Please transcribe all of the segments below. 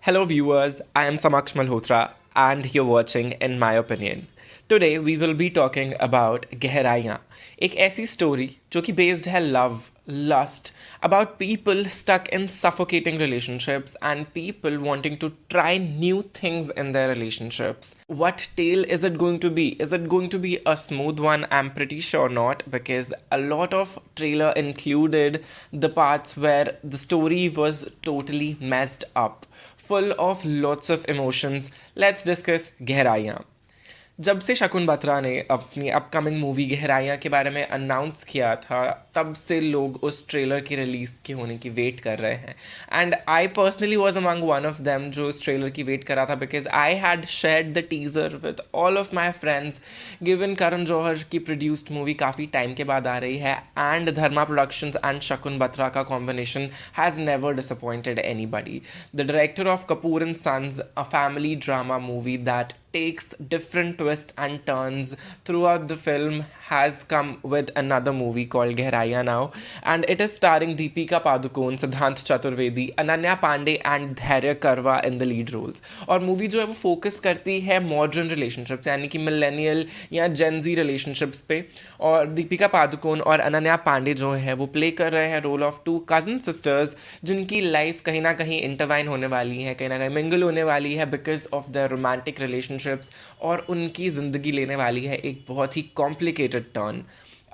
Hello, viewers. I am Samaksh Malhotra, and you're watching In My Opinion. Today, we will be talking about Gehraiyaan, एक ऐसी story जो कि based है love, lust, about people stuck in suffocating relationships and people wanting to try new things in their relationships. What tale is it going to be? Is it going to be a smooth one? I'm pretty sure not, because a lot of trailer included the parts where the story was totally messed up, full of lots of emotions. Let's discuss Gehraiyaan. जब से शकुन बत्रा ने अपनी upcoming movie गहराइयाँ के बारे में announce किया था, तब से लोग उस ट्रेलर की रिलीज़ के होने की वेट कर रहे हैं. And I personally was among one of them जो उस ट्रेलर की वेट कर रहा था, because I had shared the teaser with all of my friends. Given Karan Johar की प्रोड्यूस्ड मूवी काफ़ी टाइम के बाद आ रही है, and Dharma productions and Shakun Batra का combination has never disappointed anybody. The director of Kapoor and sons, a family drama movie that takes different twists and turns throughout the film, has come with another movie called Gehraiyaan now, and it is starring Deepika Padukone, Siddhant Chaturvedi, Ananya and Gehraiyaan Karwa in the lead roles. और movie जो है वो focus करती है modern relationships यानी कि millennial या Gen Z relationships पे. और दीपिका पादुकोण और अनन्या पांडे जो है वो प्ले कर रहे हैं role of two cousin sisters, जिनकी लाइफ कहीं ना कहीं इंटरवाइन होने वाली है, कहीं ना कहीं मिंगल होने वाली है because of the romantic relationships, और उनकी ज़िंदगी लेने वाली है एक बहुत ही कॉम्प्लिकेटेड टर्न.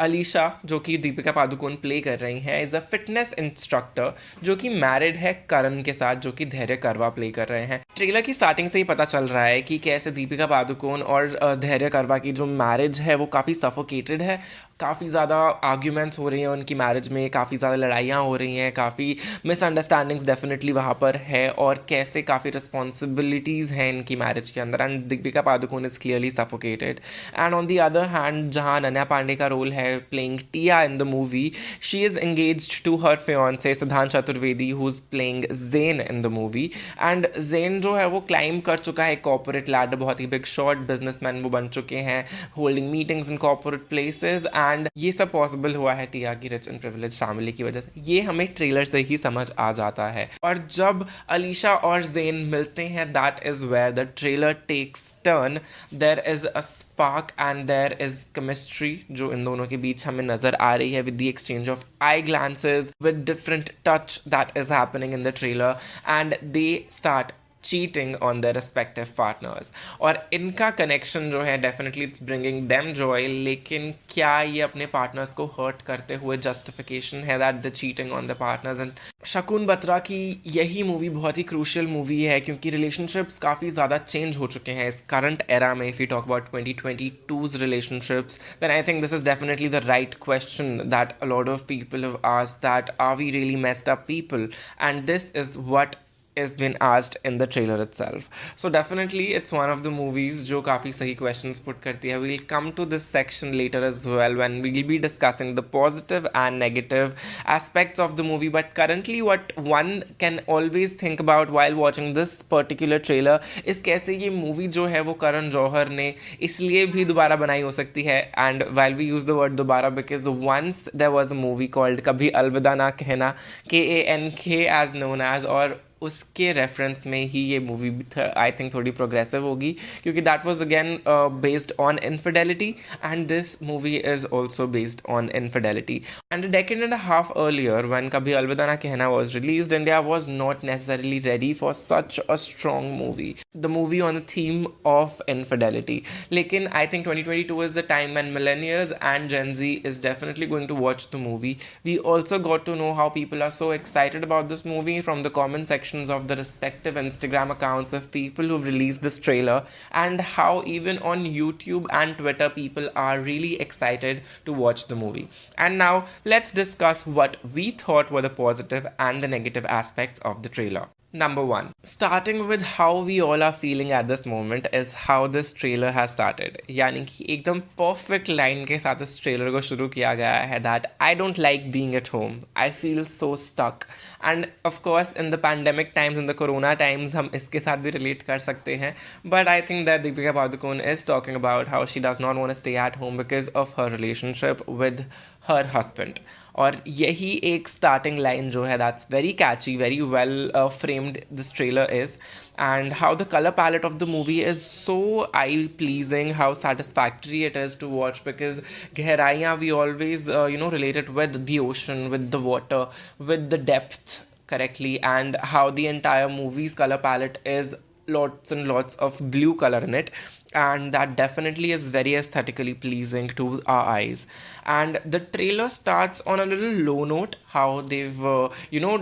अलीशा, जो कि दीपिका पादुकोण प्ले कर रही हैं, इज़ अ फिटनेस इंस्ट्रक्टर जो कि मैरिड है करण के साथ, जो कि धैर्य करवा प्ले कर रहे हैं. ट्रेलर की स्टार्टिंग से ही पता चल रहा है कि कैसे दीपिका पादुकोण और धैर्य करवा की जो मैरिज है वो काफ़ी सफोकेटेड है. काफ़ी ज़्यादा आर्ग्यूमेंट्स हो रही हैं उनकी मैरिज में, काफ़ी ज़्यादा लड़ाइयाँ हो रही हैं, काफ़ी मिसअंडरस्टैंडिंग्स डेफिनेटली वहाँ पर है, और कैसे काफ़ी रिस्पॉन्सिबिलिटीज़ हैं इनकी मैरिज के अंदर. And Deepika Padukone is clearly suffocated. And on the other hand, जहाँ अनन्या पांडे का रोल है playing Tia in the movie, she is engaged to her fiance Siddhant Chaturvedi, who's playing Zain in the movie. And Zain जो है वो climb कर चुका है corporate ladder, बहुत ही बिग शॉट बिजनेसमैन वो बन चुके हैं, holding meetings in corporate places. And ये सब पॉसिबल हुआ है टिया की रिच एंड प्रिविलेज फैमिली की वजह से. ये हमें ट्रेलर से ही समझ आ जाता है. और जब अलीशा और ज़ेन मिलते हैं, that is where the trailer takes turn. There is a spark and there is chemistry जो इन दोनों के बीच हमें नजर आ रही है, with the exchange of I glances, with different touch that is happening in the trailer, and they start cheating on their respective partners. और इनका कनेक्शन जो है definitely it's bringing them Joy, लेकिन क्या ये अपने पार्टनर्स को हर्ट करते हुए जस्टिफिकेशन है that the cheating on the partners? And Shakun Batra की यही मूवी बहुत ही क्रूशियल मूवी है, क्योंकि रिलेशनशिप्स काफ़ी ज़्यादा चेंज हो चुके हैं इस करंट एरा में. If you talk about 2022's relationships, then I think this is definitely the right question that a lot of people have asked, that are we really messed up people? And this is what is been asked in the trailer itself. So definitely it's one of the movies जो काफ़ी सही questions put करती है. We'll come to this section later as well when we'll be discussing the positive and negative aspects of the movie. But currently what one can always think about while watching this particular trailer is कैसे ये movie जो है वो करण जौहर ने इसलिए भी दोबारा बनाई हो सकती है. And while we use the word दोबारा, because once there was a movie called कभी अलविदा ना कहना, KANK as known as, और उसके रेफरेंस में ही ये मूवी आई थिंक थोड़ी प्रोग्रेसिव होगी, क्योंकि that was again based on infidelity, and this movie is also based on infidelity. And a decade and a half earlier when Kabhi Alvida Naa Kehna was released, India was not necessarily ready for such a strong movie, the movie on the theme of infidelity. लेकिन I think 2022 is the time when millennials and Gen Z is definitely going to watch the movie. We also got to know how people are so excited about this movie from the comment section of the respective Instagram accounts of people who've released this trailer, and how even on YouTube and Twitter people are really excited to watch the movie. And now let's discuss what we thought were the positive and the negative aspects of the trailer. Number one, starting with how we all are feeling at this moment is how this trailer has started. यानी कि एकदम perfect line के साथ इस trailer को शुरू किया गया है, that I don't like being at home, I feel so stuck. And of course in the pandemic times, in the corona times, हम इसके साथ भी relate कर सकते हैं. But I think that Deepika Padukone is talking about how she does not want to stay at home because of her relationship with her husband. और यही एक स्टार्टिंग लाइन जो है that's very catchy, very well framed this trailer is, and how the color palette of the movie is so eye pleasing, how satisfactory it is to watch, because Gehraiyaan we always relate it with the ocean, with the water, with the depth correctly, and how the entire movie's color palette is lots and lots of blue color in it, and that definitely is very aesthetically pleasing to our eyes. And the trailer starts on a little low note, how they've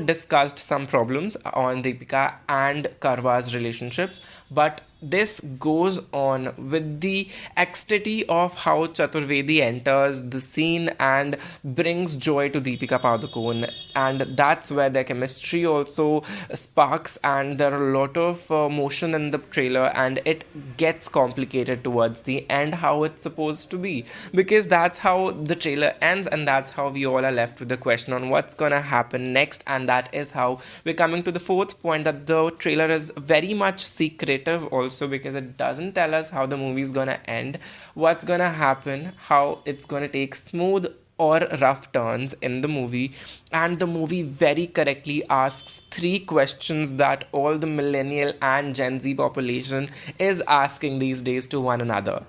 discussed some problems on Deepika and Karwa's relationships, but this goes on with the ecstasy of how Chaturvedi enters the scene and brings joy to Deepika Padukone, and that's where their chemistry also sparks, and there are a lot of motion in the trailer, and it gets complicated towards the end how it's supposed to be, because that's how the trailer ends, and that's how we all are left with the question on what's gonna happen next. And that is how we're coming to the fourth point, that the trailer is very much secretive also, because it doesn't tell us how the movie is gonna end, what's gonna happen, how it's gonna take smooth or rough turns in the movie. And the movie very correctly asks three questions that all the millennial and Gen Z population is asking these days to one another.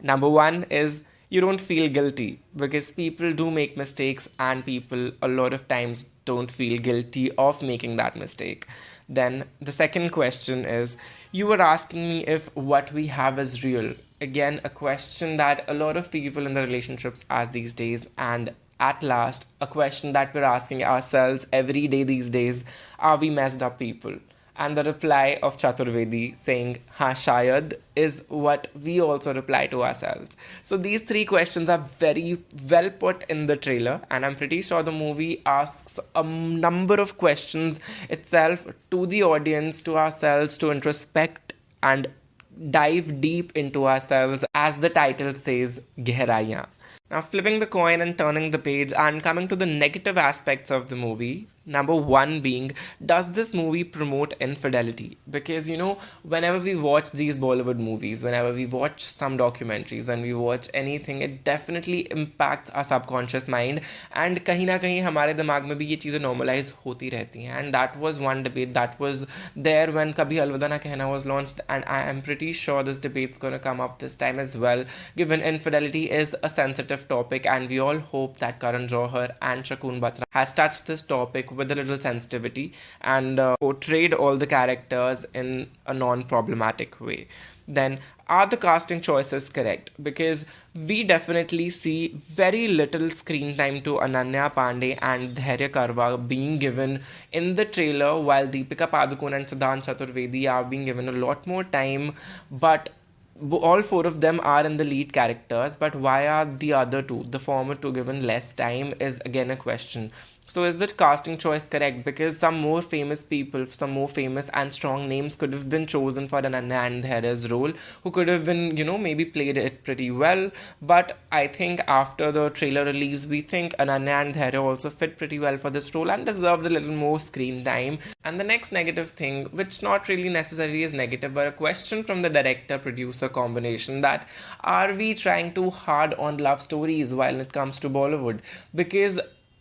Number one is, you don't feel guilty, because people do make mistakes, and people a lot of times don't feel guilty of making that mistake. Then the second question is, you were asking me if what we have is real. Again, a question that a lot of people in the relationships ask these days, and at last, a question that we're asking ourselves every day these days, are we messed up people? And the reply of Chaturvedi saying, Ha Shayad, is what we also reply to ourselves. So these three questions are very well put in the trailer, and I'm pretty sure the movie asks a number of questions itself to the audience, to ourselves, to introspect and dive deep into ourselves, as the title says, Gehraiyaan. Now, flipping the coin and turning the page and coming to the negative aspects of the movie. Number one being, does this movie promote infidelity? Because, whenever we watch these Bollywood movies, whenever we watch some documentaries, when we watch anything, it definitely impacts our subconscious mind. And कहीं ना कहीं हमारे दिमाग में भी ये चीज़ें normalize होती रहती हैं. And that was one debate that was there when Kabhi Alvida Na Kehna was launched. And I am pretty sure this debate's going to come up this time as well, given infidelity is a sensitive topic, and we all hope that Karan Johar and Shakun Batra has touched this topic with a little sensitivity, and portrayed all the characters in a non-problematic way. Then, are the casting choices correct? Because we definitely see very little screen time to Ananya Pandey and Dharya Karwa being given in the trailer, while Deepika Padukone and Siddhant Chaturvedi are being given a lot more time. But all four of them are in the lead characters, but why are the other two, the former two, given less time is again a question. So is the casting choice correct? Because some more famous people, some more famous and strong names could have been chosen for Ananya and Dhara's role, who could have been, maybe played it pretty well. But I think after the trailer release, we think Ananya and Dhara also fit pretty well for this role and deserved a little more screen time. And the next negative thing, which not really necessarily is negative, but a question from the director producer combination, that are we trying too hard on love stories while it comes to Bollywood? Because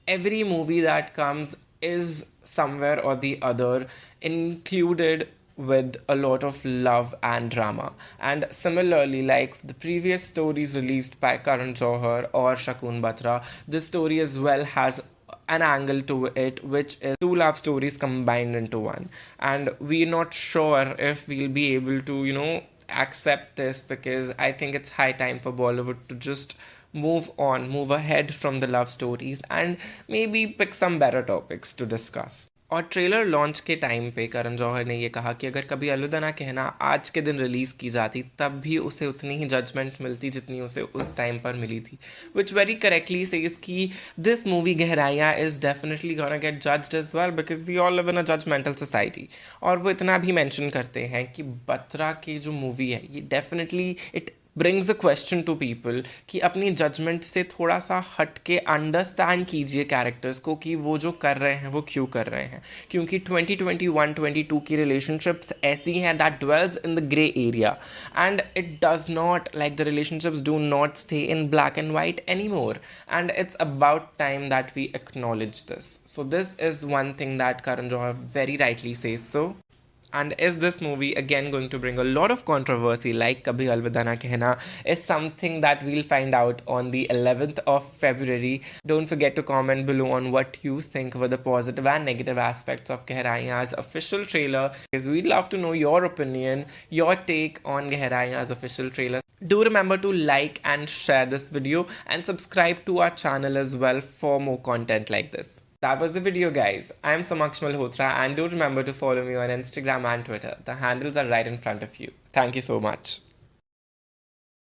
every movie that comes is somewhere or the other included with a lot of love and drama. And similarly, like the previous stories released by Karan Johar or Shakun Batra, this story as well has an angle to it, which is two love stories combined into one. And we're not sure if we'll be able to, accept this, because I think it's high time for Bollywood to just move on, move ahead from the love stories, and maybe pick some better topics to discuss. और trailer launch के time पे करण जौहर ने ये कहा कि अगर कभी अलविदा ना कहना आज के दिन रिलीज़ की जाती, तब भी उसे उतनी ही जजमेंट मिलती जितनी उसे उस टाइम पर मिली थी, विच वेरी करेक्टली सेज कि दिस मूवी गहराइयाँ is definitely gonna get judged as well, because we all live in a judgmental society. और वो इतना भी मेंशन करते हैं कि बत्रा की जो मूवी है, ये definitely it brings a question to people कि अपनी जजमेंट से थोड़ा सा हट के अंडरस्टैंड कीजिए कैरेक्टर्स को कि वो जो कर रहे हैं वो क्यों कर रहे हैं, क्योंकि 2021-22 की रिलेशनशिप्स ऐसी हैं that dwells in the gray area, and it does not, like, the relationships do not stay in black and white anymore, and it's about time that we acknowledge this. So this is one thing that Karan Johar very rightly says so. And is this movie again going to bring a lot of controversy like Kabhi Alvida Na Kehna is something that we'll find out on the 11th of February. Don't forget to comment below on what you think were the positive and negative aspects of Gehraiyaan's official trailer, because we'd love to know your opinion, your take on Gehraiyaan official trailer. Do remember to like and share this video and subscribe to our channel as well for more content like this. That was the video, guys. I'm Samaksh Malhotra, and do remember to follow me on Instagram and Twitter. The handles are right in front of you. Thank you so much.